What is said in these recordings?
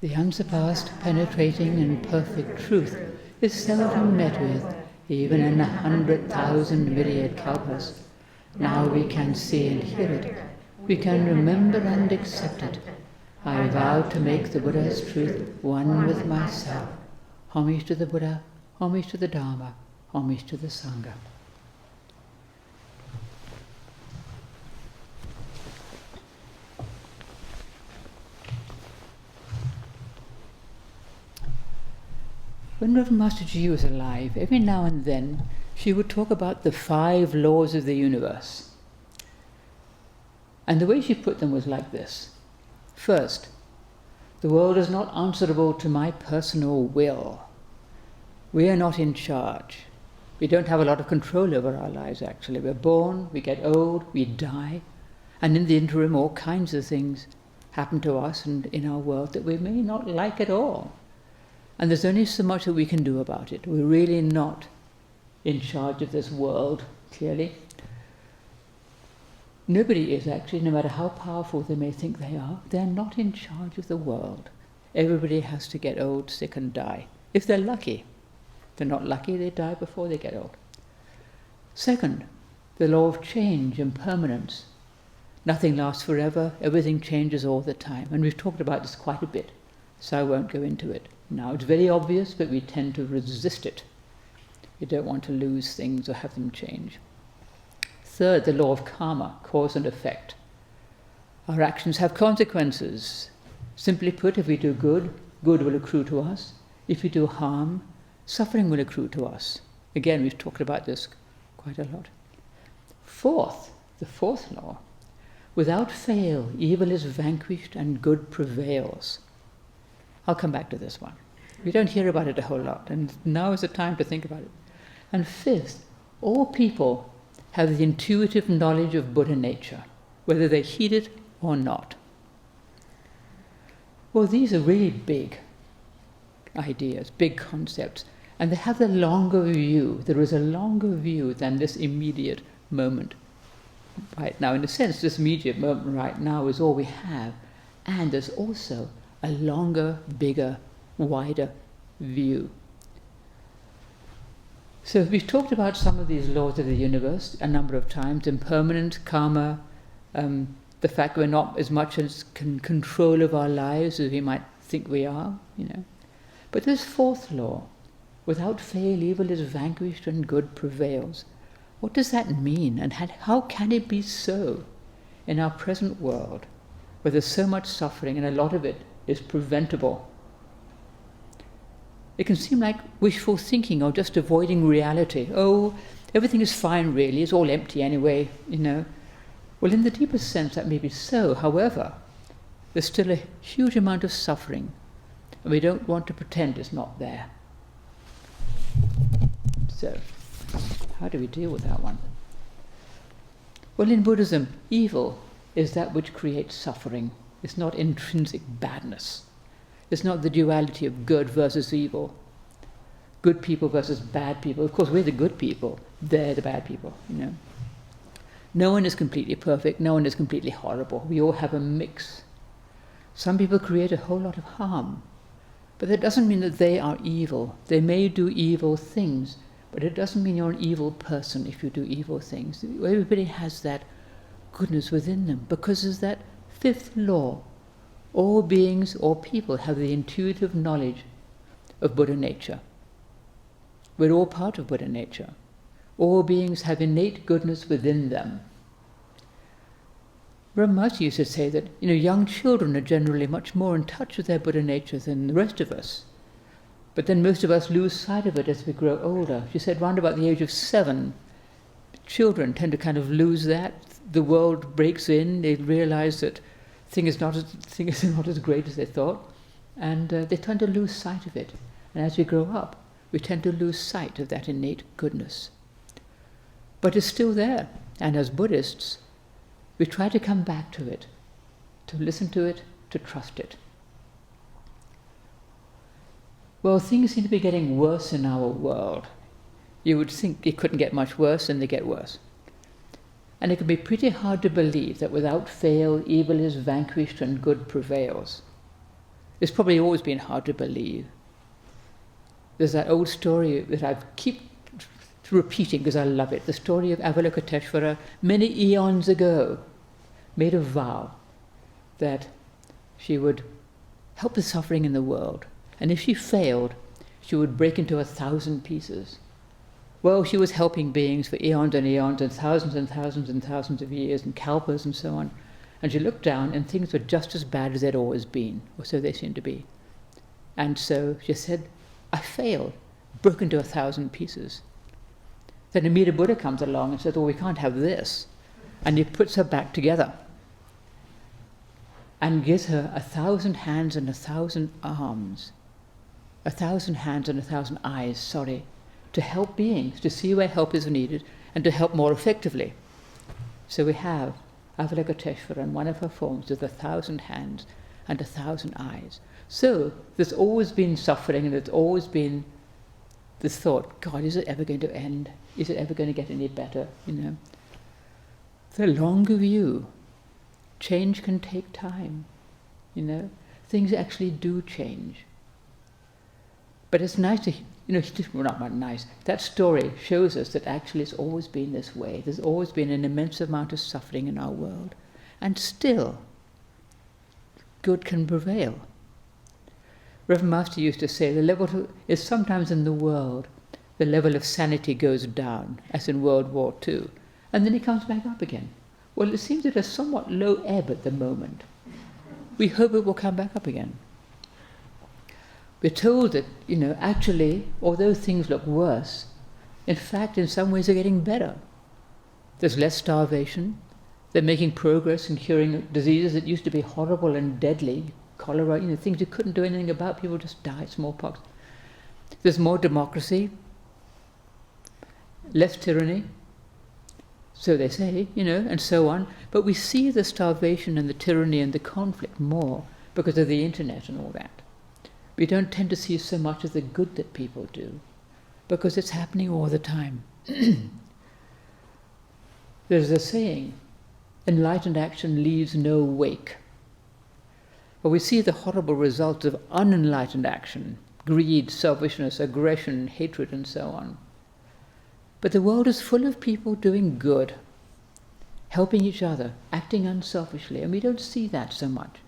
The unsurpassed, penetrating and perfect truth is seldom met with, even in 100,000 myriad kalpas. Now we can see and hear it. We can remember and accept it. I vow to make the Buddha's truth one with myself. Homage to the Buddha, homage to the Dharma, homage to the Sangha. When Reverend Master Jiyu was alive, every now and then she would talk about the 5 laws of the universe. And the way she put them was like this. First, the world is not answerable to my personal will. We are not in charge. We don't have a lot of control over our lives, actually. We're born, we get old, we die, and in the interim all kinds of things happen to us and in our world that we may not like at all. And there's only so much that we can do about it. We're really not in charge of this world, clearly. Nobody is actually, no matter how powerful they may think they are, they're not in charge of the world. Everybody has to get old, sick and die. If they're lucky. If they're not lucky, they die before they get old. Second, the law of change and permanence. Nothing lasts forever, everything changes all the time. And we've talked about this quite a bit, so I won't go into it. Now, it's very obvious, but we tend to resist it. We don't want to lose things or have them change. Third, the law of karma, cause and effect. Our actions have consequences. Simply put, if we do good, good will accrue to us. If we do harm, suffering will accrue to us. Again, we've talked about this quite a lot. Fourth, the 4th law. Without fail, evil is vanquished and good prevails. I'll come back to this one. We don't hear about it a whole lot, and now is the time to think about it. And 5th, all people have the intuitive knowledge of Buddha nature, whether they heed it or not. Well, these are really big ideas, big concepts, and they have the longer view. There is a longer view than this immediate moment right now. In a sense, this immediate moment right now is all we have, and there's also a longer, bigger, wider view. So we've talked about some of these laws of the universe a number of times: impermanence, karma, the fact we're not as much as control of our lives as we might think we are, But this 4th law, without fail, evil is vanquished and good prevails. What does that mean, and how can it be so in our present world, where there's so much suffering and a lot of it is preventable? It can seem like wishful thinking or just avoiding reality. Oh, everything is fine really, it's all empty anyway, Well, in the deepest sense that may be so. However, there's still a huge amount of suffering, and we don't want to pretend it's not there. So, how do we deal with that one? Well, in Buddhism, evil is that which creates suffering. It's not intrinsic badness. It's not the duality of good versus evil. Good people versus bad people. Of course, we're the good people. They're the bad people, No one is completely perfect. No one is completely horrible. We all have a mix. Some people create a whole lot of harm. But that doesn't mean that they are evil. They may do evil things, but it doesn't mean you're an evil person if you do evil things. Everybody has that goodness within them, because there's that 5th law. All beings, all people have the intuitive knowledge of Buddha nature. We're all part of Buddha nature. All beings have innate goodness within them. Brahmasi used to say that, young children are generally much more in touch with their Buddha nature than the rest of us. But then most of us lose sight of it as we grow older. She said round about the age of 7, children tend to kind of lose that. The world breaks in, they realize that things are not as great as they thought, and they tend to lose sight of it. And as we grow up, we tend to lose sight of that innate goodness. But it's still there, and as Buddhists, we try to come back to it, to listen to it, to trust it. Well, things seem to be getting worse in our world. You would think it couldn't get much worse, and they get worse. And it can be pretty hard to believe that without fail, evil is vanquished and good prevails. It's probably always been hard to believe. There's that old story that I keep repeating because I love it, the story of Avalokiteshvara many eons ago made a vow that she would help the suffering in the world, and if she failed, she would break into 1,000 pieces. Well, she was helping beings for eons and eons and thousands and thousands and thousands of years and kalpas and so on, and she looked down and things were just as bad as they'd always been, or so they seemed to be. And so she said, I failed, broke into 1,000 pieces. Then Amida Buddha comes along and says, well, we can't have this. And he puts her back together and gives her 1,000 hands and 1,000 arms, 1,000 hands and 1,000 eyes, to help beings, to see where help is needed and to help more effectively. So we have Avalokiteshvara in one of her forms with 1,000 hands and 1,000 eyes. So there's always been suffering and there's always been this thought, God, is it ever going to end? Is it ever going to get any better? The longer view, change can take time. Things actually do change. But it's nice to, well, not nice. That story shows us that actually it's always been this way. There's always been an immense amount of suffering in our world, and still, good can prevail. Reverend Master used to say the level is sometimes in the world, the level of sanity goes down, as in World War II, and then it comes back up again. Well, it seems at a somewhat low ebb at the moment. We hope it will come back up again. We're told that, actually, although things look worse, in fact, in some ways they're getting better. There's less starvation. They're making progress in curing diseases that used to be horrible and deadly. Cholera, things you couldn't do anything about, people just died, smallpox. There's more democracy, less tyranny, so they say, and so on. But we see the starvation and the tyranny and the conflict more because of the internet and all that. We don't tend to see so much of the good that people do because it's happening all the time. There's a saying, enlightened action leaves no wake. Well, we see the horrible results of unenlightened action, greed, selfishness, aggression, hatred, and so on. But the world is full of people doing good, helping each other, acting unselfishly, and we don't see that so much.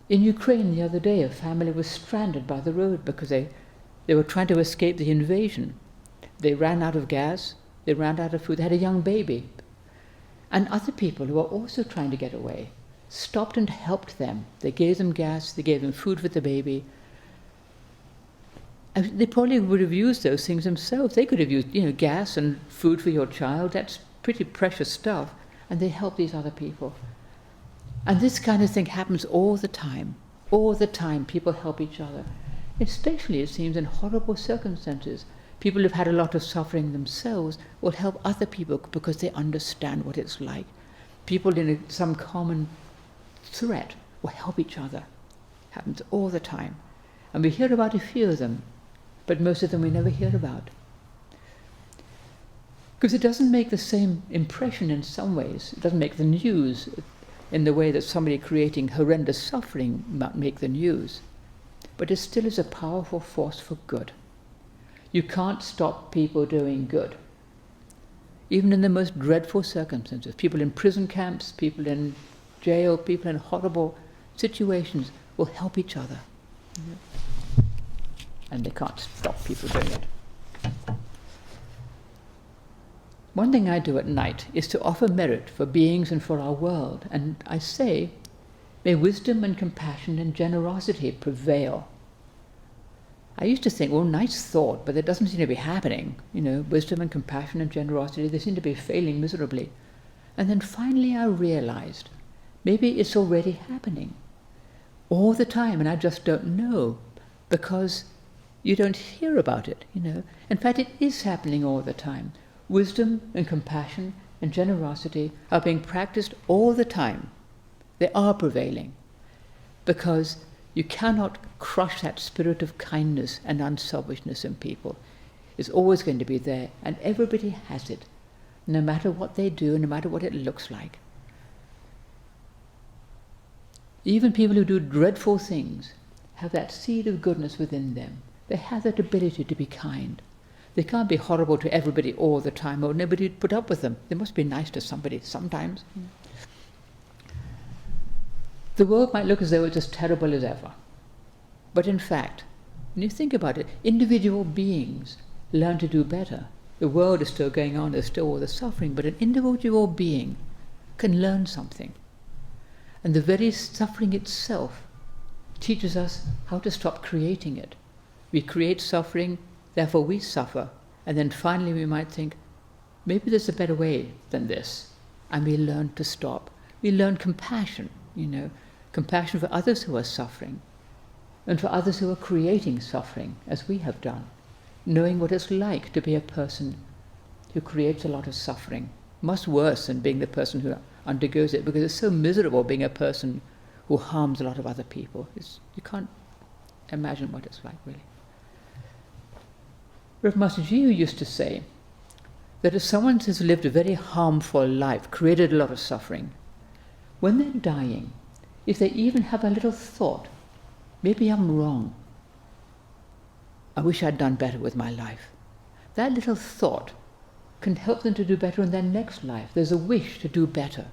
In Ukraine the other day, a family was stranded by the road because they were trying to escape the invasion. They ran out of gas, they ran out of food, they had a young baby. And other people who were also trying to get away stopped and helped them. They gave them gas, they gave them food for the baby. And they probably would have used those things themselves. They could have used, gas and food for your child. That's pretty precious stuff. And they helped these other people. And this kind of thing happens all the time. All the time, people help each other. Especially, it seems, in horrible circumstances. People who've had a lot of suffering themselves will help other people because they understand what it's like. People in some common threat will help each other. Happens all the time. And we hear about a few of them, but most of them we never hear about. Because it doesn't make the same impression in some ways. It doesn't make the news in the way that somebody creating horrendous suffering might make the news. But it still is a powerful force for good. You can't stop people doing good. Even in the most dreadful circumstances, people in prison camps, people in jail, people in horrible situations will help each other. And they can't stop people doing it. One thing I do at night is to offer merit for beings and for our world. And I say, may wisdom and compassion and generosity prevail. I used to think, well, nice thought, but that doesn't seem to be happening. Wisdom and compassion and generosity, they seem to be failing miserably. And then finally I realized, maybe it's already happening all the time, and I just don't know, because you don't hear about it, In fact, it is happening all the time. Wisdom and compassion and generosity are being practiced all the time. They are prevailing, because you cannot crush that spirit of kindness and unselfishness in people. It's always going to be there, and everybody has it, no matter what they do, no matter what it looks like. Even people who do dreadful things have that seed of goodness within them. They have that ability to be kind. They can't be horrible to everybody all the time, or nobody would put up with them. They must be nice to somebody sometimes. The world might look as though it's as terrible as ever. But in fact, when you think about it, individual beings learn to do better. The world is still going on, there's still all the suffering, but an individual being can learn something. And the very suffering itself teaches us how to stop creating it. We create suffering, therefore we suffer, and then finally we might think, maybe there's a better way than this, and we learn to stop. We learn compassion, compassion for others who are suffering, and for others who are creating suffering, as we have done, knowing what it's like to be a person who creates a lot of suffering, much worse than being the person who undergoes it, because it's so miserable being a person who harms a lot of other people. You can't imagine what it's like, really. Rev Master Jiyu used to say that if someone has lived a very harmful life, created a lot of suffering, when they're dying, if they even have a little thought, maybe I'm wrong, I wish I'd done better with my life, that little thought can help them to do better in their next life. There's a wish to do better.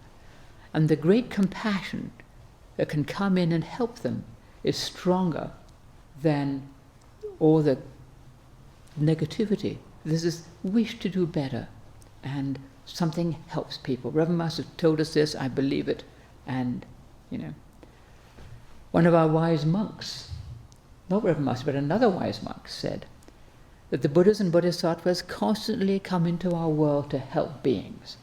And the great compassion that can come in and help them is stronger than all the negativity. There's this wish to do better, and something helps people. Reverend Master told us this, I believe it, and, one of our wise monks, not Reverend Master, but another wise monk, said that the Buddhas and Bodhisattvas constantly come into our world to help beings,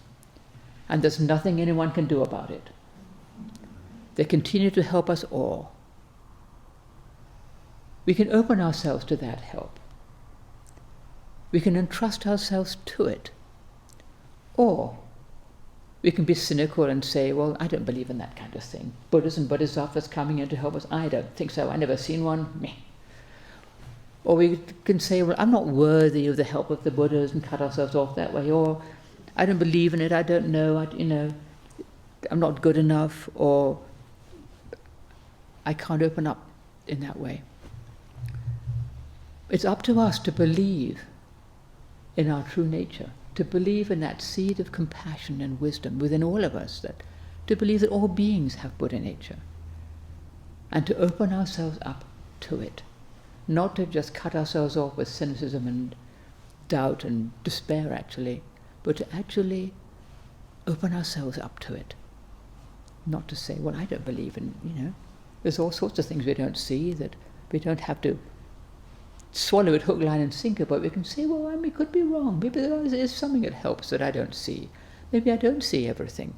and there's nothing anyone can do about it. They continue to help us all. We can open ourselves to that help. We can entrust ourselves to it. Or we can be cynical and say, well, I don't believe in that kind of thing. Buddhas and Bodhisattvas coming in to help us, I don't think so. I've never seen one. Meh. Or we can say, well, I'm not worthy of the help of the Buddhas, and cut ourselves off that way. Or I don't believe in it, I don't know, I'm not good enough, or I can't open up in that way. It's up to us to believe in our true nature, to believe in that seed of compassion and wisdom within all of us, to believe that all beings have Buddha nature, and to open ourselves up to it, not to just cut ourselves off with cynicism and doubt and despair actually, but to actually open ourselves up to it. Not to say, well, I don't believe in, there's all sorts of things we don't see, that we don't have to swallow it hook, line and sinker, but we can say, well, we could be wrong. Maybe there is something that helps that I don't see. Maybe I don't see everything.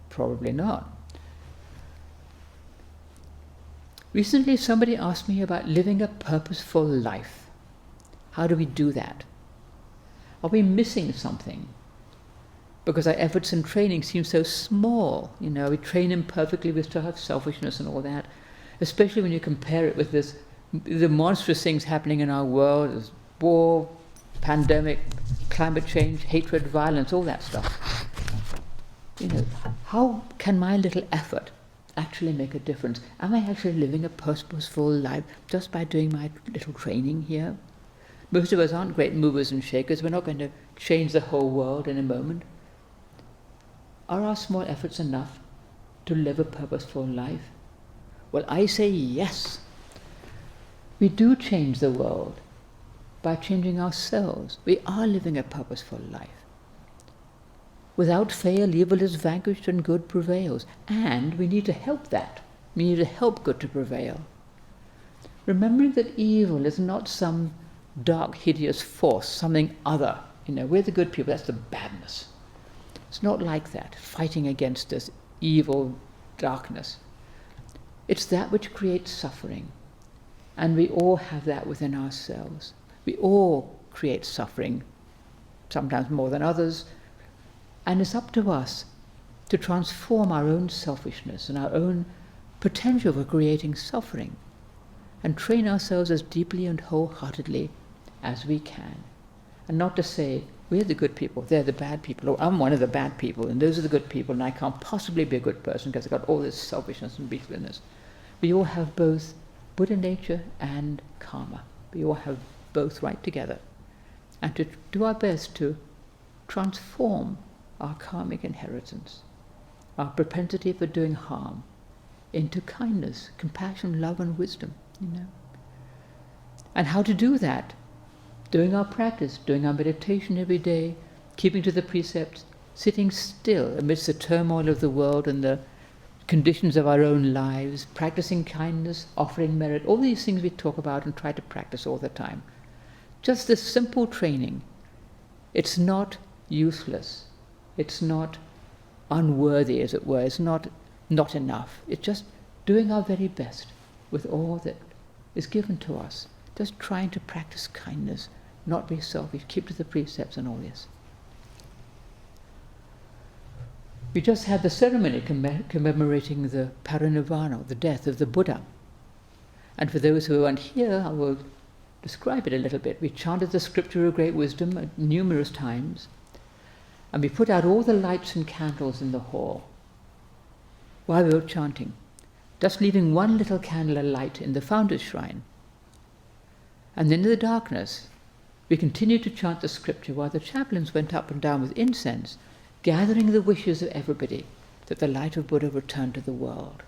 Probably not. Recently somebody asked me about living a purposeful life. How do we do that? Are we missing something? Because our efforts and training seem so small. We train imperfectly, we still have selfishness and all that. Especially when you compare it with the monstrous things happening in our world, there's war, pandemic, climate change, hatred, violence, all that stuff. How can my little effort actually make a difference? Am I actually living a purposeful life just by doing my little training here? Most of us aren't great movers and shakers. We're not going to change the whole world in a moment. Are our small efforts enough to live a purposeful life? Well, I say yes. We do change the world by changing ourselves. We are living a purposeful life. Without fail, evil is vanquished and good prevails. And we need to help that. We need to help good to prevail. Remembering that evil is not some dark, hideous force, something other. We're the good people, that's the badness. It's not like that, fighting against this evil darkness. It's that which creates suffering. And we all have that within ourselves. We all create suffering, sometimes more than others. And it's up to us to transform our own selfishness and our own potential for creating suffering, and train ourselves as deeply and wholeheartedly as we can. And not to say, We're the good people, they're the bad people, or I'm one of the bad people, and those are the good people, and I can't possibly be a good person because I've got all this selfishness and beastliness. We all have both Buddha nature and karma. We all have both right together. And to do our best to transform our karmic inheritance, our propensity for doing harm, into kindness, compassion, love and wisdom, And how to do that? Doing our practice, doing our meditation every day, keeping to the precepts, sitting still amidst the turmoil of the world and the conditions of our own lives, practicing kindness, offering merit, all these things we talk about and try to practice all the time. Just this simple training, it's not useless, it's not unworthy, as it were, it's not enough. It's just doing our very best with all that is given to us, just trying to practice kindness, not be selfish, keep to the precepts and all this. We just had the ceremony commemorating the Parinirvana, the death of the Buddha. And for those who aren't here, I will describe it a little bit. We chanted the scripture of great wisdom numerous times, and we put out all the lights and candles in the hall while we were chanting, just leaving one little candle alight in the founder's shrine. And then in the darkness, we continued to chant the scripture while the chaplains went up and down with incense, gathering the wishes of everybody that the light of Buddha return to the world.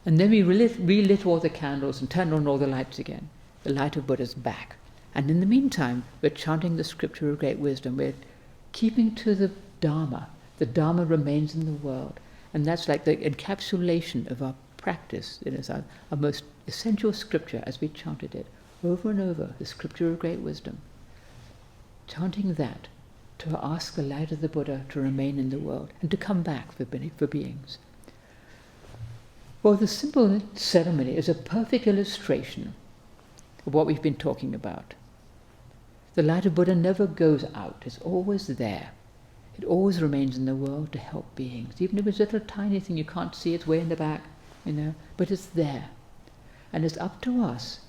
And then we relit all the candles and turned on all the lights again. The light of Buddha's back. And in the meantime, we're chanting the scripture of great wisdom. We're keeping to the Dharma. The Dharma remains in the world. And that's like the encapsulation of our practice. It is our most essential scripture as we chanted it over and over, the scripture of great wisdom. Chanting that to ask the light of the Buddha to remain in the world and to come back for beings. Well, the simple ceremony is a perfect illustration of what we've been talking about. The light of Buddha never goes out. It's always there. It always remains in the world to help beings. Even if it's a little tiny thing you can't see, it's way in the back, but it's there. And it's up to us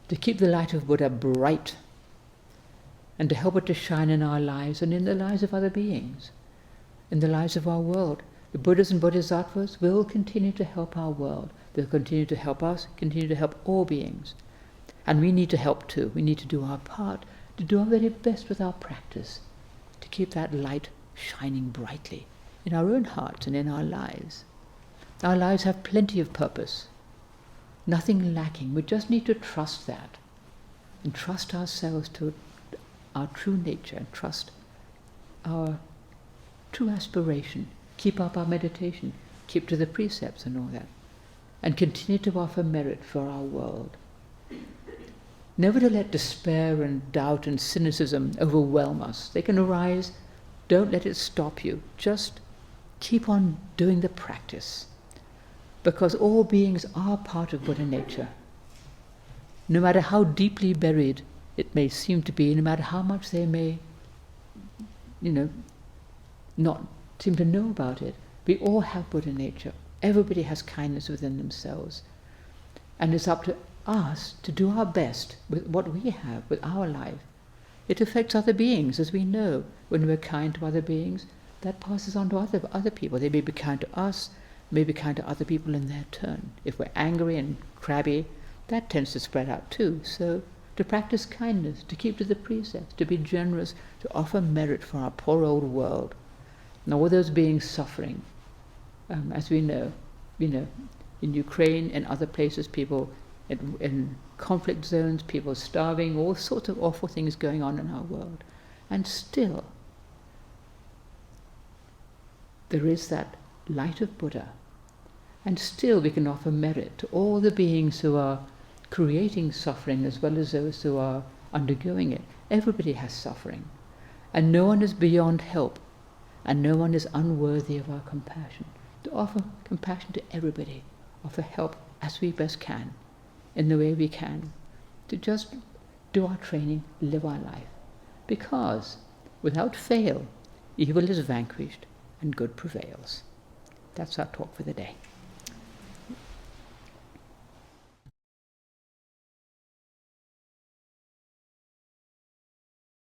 to keep the light of Buddha bright and to help it to shine in our lives and in the lives of other beings, in the lives of our world. The Buddhas and Bodhisattvas will continue to help our world. They'll continue to help us, continue to help all beings. And we need to help too. We need to do our part, to do our very best with our practice, to keep that light shining brightly in our own hearts and in our lives. Our lives have plenty of purpose, nothing lacking. We just need to trust that and trust ourselves to our true nature and trust our true aspiration. Keep up our meditation, keep to the precepts and all that, and continue to offer merit for our world. Never to let despair and doubt and cynicism overwhelm us. They can arise. Don't let it stop you. Just keep on doing the practice, because all beings are part of Buddha nature. No matter how deeply buried it may seem to be, no matter how much they may, not seem to know about it, we all have Buddha nature. Everybody has kindness within themselves. And it's up to us to do our best with what we have, with our life. It affects other beings, as we know. When we're kind to other beings, that passes on to other people. They may be kind to us, may be kind to other people in their turn. If we're angry and crabby, that tends to spread out too. So to practice kindness, to keep to the precepts, to be generous, to offer merit for our poor old world. And all those beings suffering, as we know, in Ukraine and other places, people in conflict zones, people starving, all sorts of awful things going on in our world. And still, there is that light of Buddha. And still we can offer merit to all the beings who are creating suffering as well as those who are undergoing it. Everybody has suffering. And no one is beyond help. And no one is unworthy of our compassion. To offer compassion to everybody, offer help as we best can, in the way we can, to just do our training, live our life. Because, without fail, evil is vanquished and good prevails. That's our talk for the day.